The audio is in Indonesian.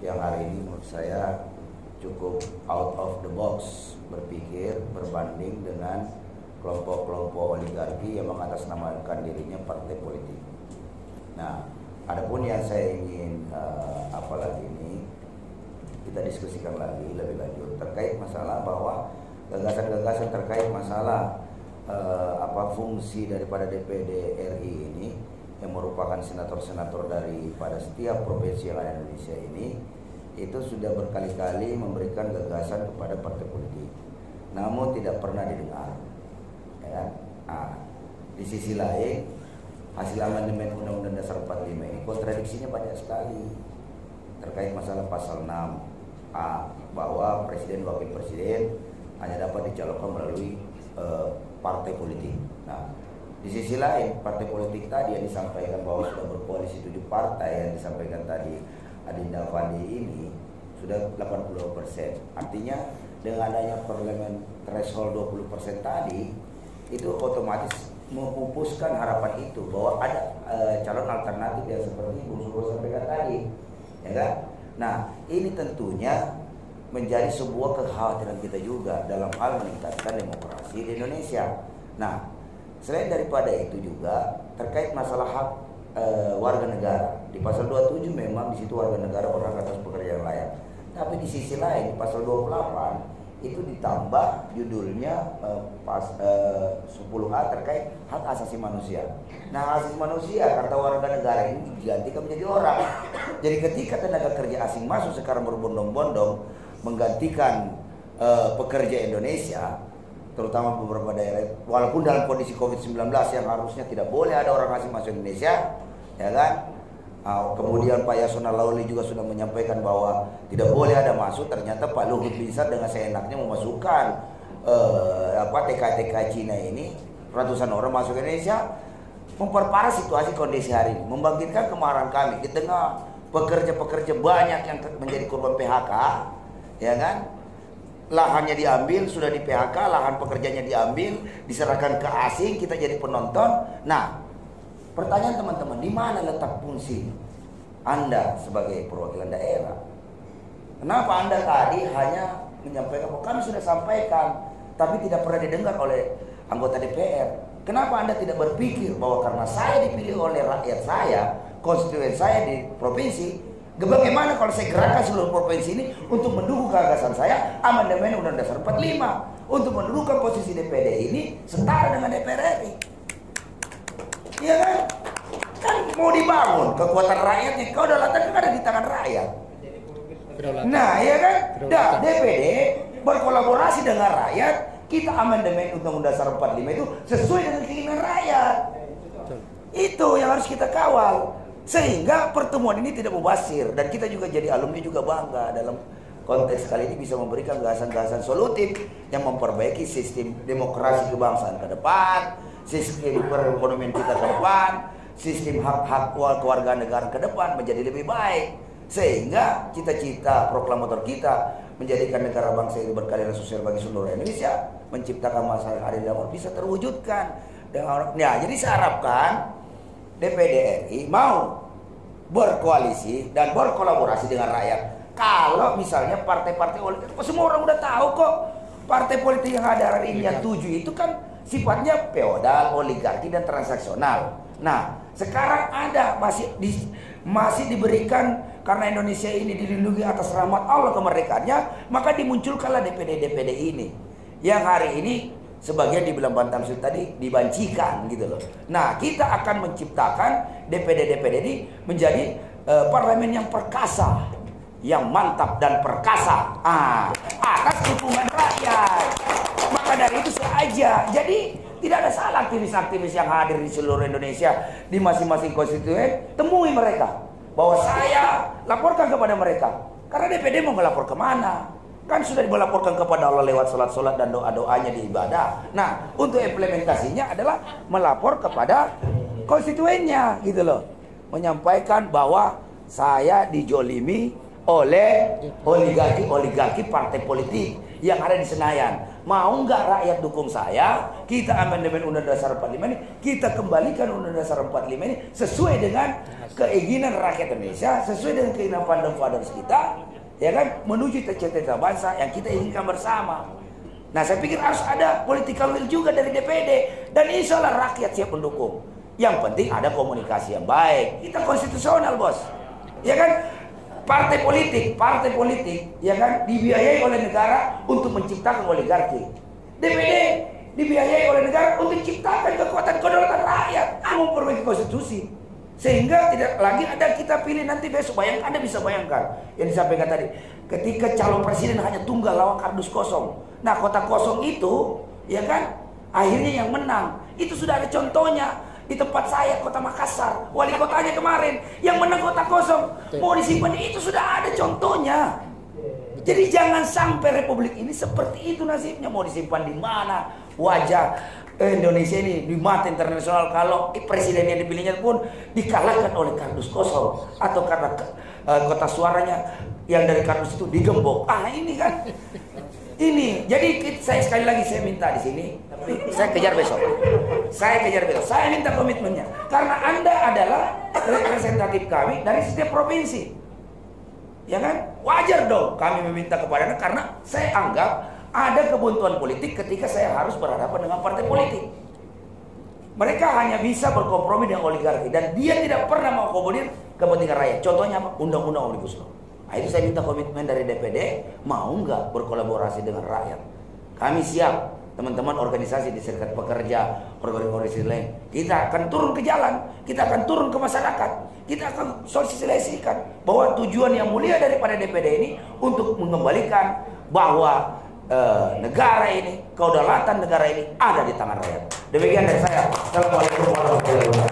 yang hari ini menurut saya cukup out of the box berpikir berbanding dengan kelompok-kelompok oligarki yang mengatasnamakan dirinya partai politik. Nah, adapun yang saya ingin apalagi ini kita diskusikan lagi lebih lanjut terkait masalah bahwa gagasan-gagasan terkait masalah fungsi daripada DPD RI ini yang merupakan senator-senator daripada setiap provinsi yang ada di Indonesia ini itu sudah berkali-kali memberikan gagasan kepada partai politik, namun tidak pernah didengar. Ya kan? Nah, di sisi lain hasil amandemen Undang-Undang Dasar 45 ini kontradiksinya banyak sekali terkait masalah pasal 6A bahwa presiden wakil presiden hanya dapat dicalonkan melalui partai politik. Nah, di sisi lain partai politik tadi yang disampaikan bahwa sudah berkoalisi 7 partai yang disampaikan tadi Adinda Fandi ini sudah 80%. Artinya dengan adanya parlemen threshold 20% tadi itu otomatis memupuskan harapan itu bahwa ada calon alternatif yang seperti Bung Suro sampaikan tadi, ya kan? Nah, ini tentunya menjadi sebuah kekhawatiran kita juga dalam hal meningkatkan demokrasi di Indonesia. Nah, selain daripada itu juga terkait masalah hak warga negara di pasal 27 memang di situ warga negara berhak atas pekerjaan layak. Tapi di sisi lain di pasal 28 itu ditambah judulnya 10A terkait hak asasi manusia. Nah, hak asasi manusia kata warga negara ini digantikan menjadi orang. Jadi ketika tenaga kerja asing masuk sekarang berbondong-bondong menggantikan pekerja Indonesia, terutama beberapa daerah, walaupun dalam kondisi COVID-19 yang harusnya tidak boleh ada orang asing masuk Indonesia, ya kan? Kemudian Pak Yasona Lawli juga sudah menyampaikan bahwa tidak boleh ada masuk. Ternyata Pak Luhut Binsar dengan seenaknya memasukkan TK-TK Cina ini, ratusan orang masuk Indonesia, memperparah situasi kondisi hari ini, membangkitkan kemarahan kami di tengah pekerja-pekerja banyak yang menjadi korban PHK, ya kan? Lahannya diambil, sudah di PHK, lahan pekerjanya diambil, diserahkan ke asing, kita jadi penonton. Nah, pertanyaan teman-teman, di mana letak fungsi Anda sebagai perwakilan daerah? Kenapa Anda tadi hanya menyampaikan bahwa kami sudah sampaikan, tapi tidak pernah didengar oleh anggota DPR? Kenapa Anda tidak berpikir bahwa karena saya dipilih oleh rakyat saya, konstituen saya di provinsi, bagaimana kalau saya gerakan seluruh provinsi ini untuk mendukung gagasan saya amandemen Undang-Undang Dasar 45 untuk mendudukan posisi DPD ini setara dengan DPR RI? Iya kan? Kan mau dibangun kekuatan rakyatnya, kedaulatan kan ada di tangan rakyat. Nah, iya kan? DPD berkolaborasi dengan rakyat, kita amandemen Undang-Undang Dasar 45 itu sesuai dengan keinginan rakyat. Itu yang harus kita kawal. Sehingga pertemuan ini tidak mubazir dan kita juga jadi alumni juga bangga dalam konteks kali ini bisa memberikan gagasan-gagasan solutif yang memperbaiki sistem demokrasi kebangsaan ke depan, sistem perekonomian kita ke depan, sistem hak-hak kewarganegaraan ke depan menjadi lebih baik, sehingga cita-cita proklamator kita menjadikan negara bangsa ini berkeadilan sosial bagi seluruh Indonesia, menciptakan masyarakat adil dan makmur bisa terwujudkan dengan orang. Ya, jadi saya harapkan DPD RI mau berkoalisi dan berkolaborasi dengan rakyat. Kalau misalnya partai-partai oligarki, semua orang udah tahu kok partai politik yang ada hari ini yang 7 itu kan sifatnya feodal, oligarki dan transaksional. Nah, sekarang ada masih diberikan karena Indonesia ini dilindungi atas rahmat Allah kemerdekaannya, maka dimunculkanlah DPD-DPD ini yang hari ini sebagian dibilang Bang Tamsil tadi dibancikan gitu loh. Nah, kita akan menciptakan DPD-DPD ini menjadi parlemen yang perkasa, yang mantap dan perkasa atas dukungan rakyat. Maka dari itu sengaja, jadi tidak ada salah aktivis-aktivis yang hadir di seluruh Indonesia di masing-masing konstituen, temui mereka bahwa saya laporkan kepada mereka. Karena DPD mau melapor kemana? Kan sudah dilaporkan kepada Allah lewat sholat-sholat dan doa-doanya di ibadah. Nah, untuk implementasinya adalah melapor kepada konstituennya gitu loh. Menyampaikan bahwa saya dijolimi oleh oligarki partai politik yang ada di Senayan. mau nggak rakyat dukung saya, kita amandemen Undang-Undang Dasar 45 ini, kita kembalikan Undang-Undang Dasar 45 ini sesuai dengan keinginan rakyat Indonesia, sesuai dengan keinginan founding fathers kita, ya kan, menuju cita-cita bangsa yang kita inginkan bersama. Nah, saya pikir harus ada political will juga dari DPD, dan insya Allah rakyat siap mendukung. Yang penting ada komunikasi yang baik. Kita konstitusional, bos, ya kan? Partai politik, ya kan, dibiayai oleh negara untuk menciptakan oligarki. DPD dibiayai oleh negara untuk menciptakan kekuatan kedaulatan rakyat, memperbaiki konstitusi, sehingga tidak lagi ada kita pilih nanti besok. Anda bisa bayangkan yang disampaikan tadi, ketika calon presiden hanya tunggal lawan kardus kosong. Nah, kota kosong itu, ya kan, akhirnya yang menang. Itu sudah ada contohnya. Di tempat saya, kota Makassar, wali kotanya kemarin yang menang kota kosong, mau disimpan, itu sudah ada contohnya. Jadi jangan sampai republik ini seperti itu nasibnya. Mau disimpan di mana wajah Indonesia ini di mata internasional kalau presiden yang dipilihnya pun dikalahkan oleh kardus kosong, atau karena kota suaranya yang dari kardus itu digembok. Ini kan, ini. Jadi saya sekali lagi saya minta di sini, tapi saya kejar besok. Saya minta komitmennya, karena Anda adalah representatif kami dari setiap provinsi, ya kan? Wajar dong kami meminta kepada Anda, karena saya anggap ada kebuntuan politik ketika saya harus berhadapan dengan partai politik. Mereka hanya bisa berkompromi dengan oligarki, dan dia tidak pernah mengakomodir kepentingan rakyat. Contohnya apa? Undang-undang Omnibus Law. Nah, itu saya minta komitmen dari DPD, mau nggak berkolaborasi dengan rakyat. Kami siap. Teman-teman organisasi di serikat pekerja, organisasi lain, kita akan turun ke jalan, kita akan turun ke masyarakat, kita akan sosialisasikan bahwa tujuan yang mulia daripada DPD ini untuk mengembalikan bahwa negara ini, kedaulatan negara ini ada di tangan rakyat. Demikian dari saya. Assalamualaikum warahmatullahi wabarakatuh.